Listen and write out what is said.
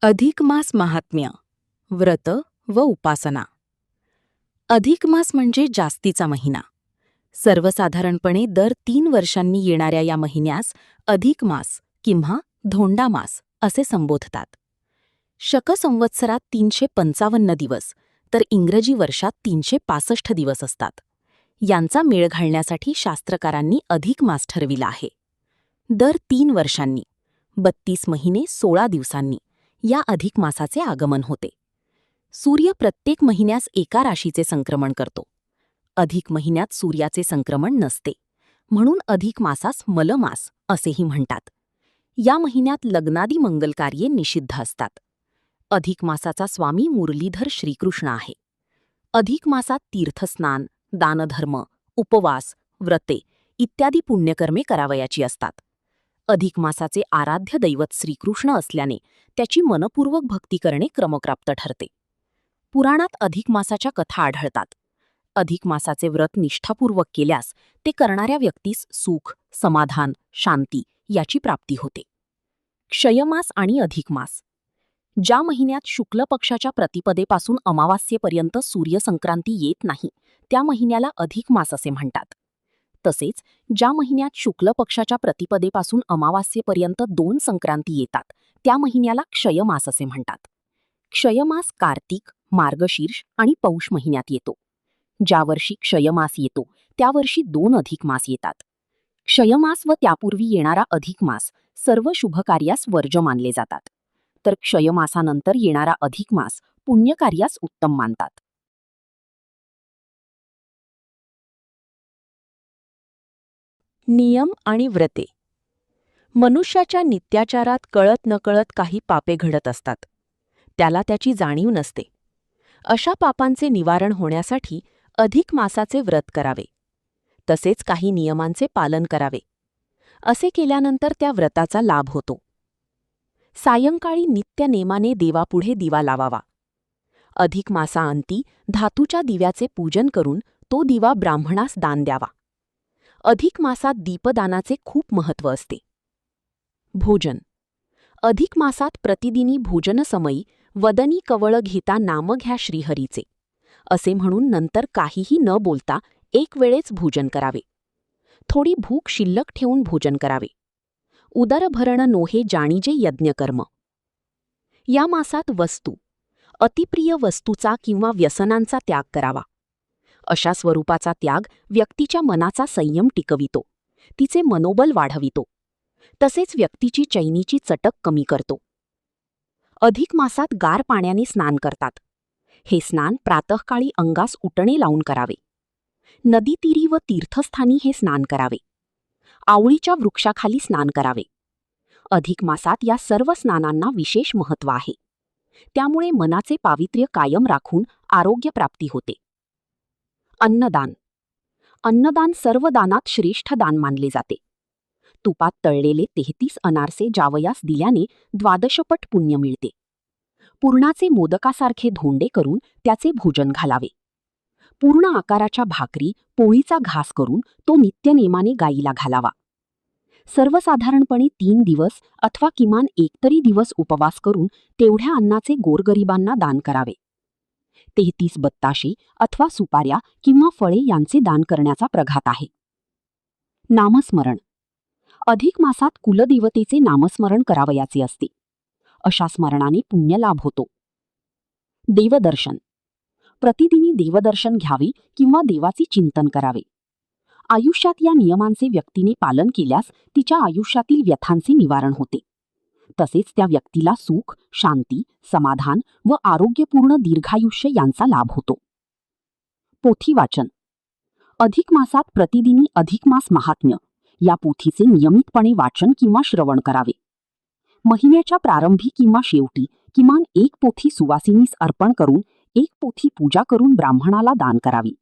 अधिक मास महात्म्य, व्रत व उपासना. अधिक मास म्हणजे जास्तीचा महिना. सर्वसाधारणपणे दर 3 वर्षांनी येणाऱ्या या महिन्यास अधिक मास किंवा धोंडा मास असे संबोधतात. शक संवत्सरात 355 दिवस तर इंग्रजी वर्षात 365 दिवस असतात. यांचा मेळ घालण्यासाठी शास्त्रकारांनी अधिक मास ठरविला आहे. दर 3 वर्षांनी 32 महिने 16 दिवसांनी या अधिक मासाचे आगमन होते. सूर्य प्रत्येक महिन्यास एका राशीचे संक्रमण करतो. अधिक महिन्यात सूर्याचे संक्रमण नसते, म्हणून अधिक मासास मलमास असेही म्हणतात. या महिन्यात लग्नादी मंगलकार्ये निषिद्ध असतात. अधिक मासाचा स्वामी मुरलीधर श्रीकृष्ण आहे. अधिक मासात तीर्थस्नान, दानधर्म, उपवास, व्रते इत्यादी पुण्यकर्मे करावयाची असतात. अधिक मासाचे आराध्य दैवत श्रीकृष्ण असल्याने त्याची मनपूर्वक भक्ती करणे क्रमप्राप्त ठरते. पुराणात अधिक मासाच्या कथा आढळतात. अधिक मासाचे व्रत निष्ठापूर्वक केल्यास ते करणाऱ्या व्यक्तीस सुख, समाधान, शांती याची प्राप्ती होते. क्षयमास आणि अधिक मास. ज्या महिन्यात शुक्ल पक्षाच्या प्रतिपदेपासून अमावास्येपर्यंत सूर्यसंक्रांती येत नाही त्या महिन्याला अधिक मास असे म्हणतात. तसेच ज्या महिन्यात शुक्ल पक्षाच्या प्रतिपदेपासून अमावास्येपर्यंत 2 संक्रांती येतात त्या महिन्याला क्षयमास असे म्हणतात. क्षयमास कार्तिक, मार्गशीर्ष आणि पौष महिन्यात येतो. ज्या वर्षी क्षयमास येतो त्या वर्षी 2 अधिक मास येतात. क्षयमास व त्यापूर्वी येणारा अधिक मास सर्व शुभकार्यास वर्ज्य मानले जातात, तर क्षयमासानंतर येणारा अधिक मास पुण्यकार्यास उत्तम मानतात. नियम आणि व्रते. मनुष्याच्या नित्याचारात कळत नकळत काही पापे घडत असतात. त्याला त्याची जाणीव नसते. अशा पापांचे निवारण होण्यासाठी अधिक मासाचे व्रत करावे. तसेच काही नियमांचे पालन करावे. असे केल्यानंतर त्या व्रताचा लाभ होतो. सायंकाळी नित्य नेमाने देवापुढे दिवा लावावा. अधिक मासाअंती धातूच्या दिव्याचे पूजन करून तो दिवा ब्राह्मणास दान द्यावा. अधिक मासात दीपदानाचे खूप महत्त्व असते. भोजन. अधिक मासात प्रतिदिनी भोजनसमयी वदनी कवळ घेता नाम घ्या श्रीहरीचे असे म्हणून नंतर काहीही न बोलता एक वेळेच भोजन करावे. थोडी भूक शिल्लक ठेवून भोजन करावे. उदरभरण नोहे जाणीजे यज्ञकर्म. या मासात वस्तू, अतिप्रिय वस्तूचा किंवा व्यसनांचा त्याग करावा. अशा स्वरूपाचा त्याग व्यक्तीच्या मनाचा संयम टिकवितो, तिचे मनोबल वाढवितो, तसेच व्यक्तीची चैनीची चटक कमी करतो. अधिक मासात गार पाण्याने स्नान करतात. हे स्नान प्रातःकाळी अंगास उटणे लावून करावे. नदीतीरी व तीर्थस्थानी हे स्नान करावे. आवळीच्या वृक्षाखाली स्नान करावे. अधिक मासात या सर्व स्नानांना विशेष महत्त्व आहे. त्यामुळे मनाचे पावित्र्य कायम राखून आरोग्य प्राप्ती होते. अन्नदान. अन्नदान सर्व दानात श्रेष्ठ दान मानले जाते. तुपात तळलेले 33 अनारसे जावयास दिल्याने 12पट पुण्य मिळते. पुरणाचे मोदकासारखे धोंडे करून त्याचे भोजन घालावे. पूर्ण आकाराच्या भाकरी, पोळीचा घास करून तो नित्यनेमाने गायीला घालावा. सर्वसाधारणपणे 3 दिवस अथवा किमान एकतरी दिवस उपवास करून तेवढ्या अन्नाचे गोरगरिबांना दान करावे. 33 बत्ताशे अथवा सुपाऱ्या किंवा फळे यांचे दान करण्याचा प्रघात आहे. नामस्मरण. अधिक मासात कुलदेवतेचे नामस्मरण करावयाचे असते. अशा स्मरणाने पुण्यलाभ होतो. देवदर्शन. प्रतिदिनी देवदर्शन घ्यावे किंवा देवाचे चिंतन करावे. आयुष्यात या नियमांचे व्यक्तीने पालन केल्यास तिच्या आयुष्यातील व्यथांचे निवारण होते. तसेच त्या व्यक्तीला सुख, शांती, समाधान व आरोग्यपूर्ण दीर्घायुष्य यांचा लाभ होतो. पोथी वाचन. अधिक मासात प्रतिदिनी अधिक मास महात्म्य या पोथीचे नियमितपणे वाचन किंवा श्रवण करावे. महिन्याच्या प्रारंभी किंवा शेवटी किमान 1 पोथी सुवासिनीस अर्पण करून 1 पोथी पूजा करून ब्राह्मणाला दान करावी.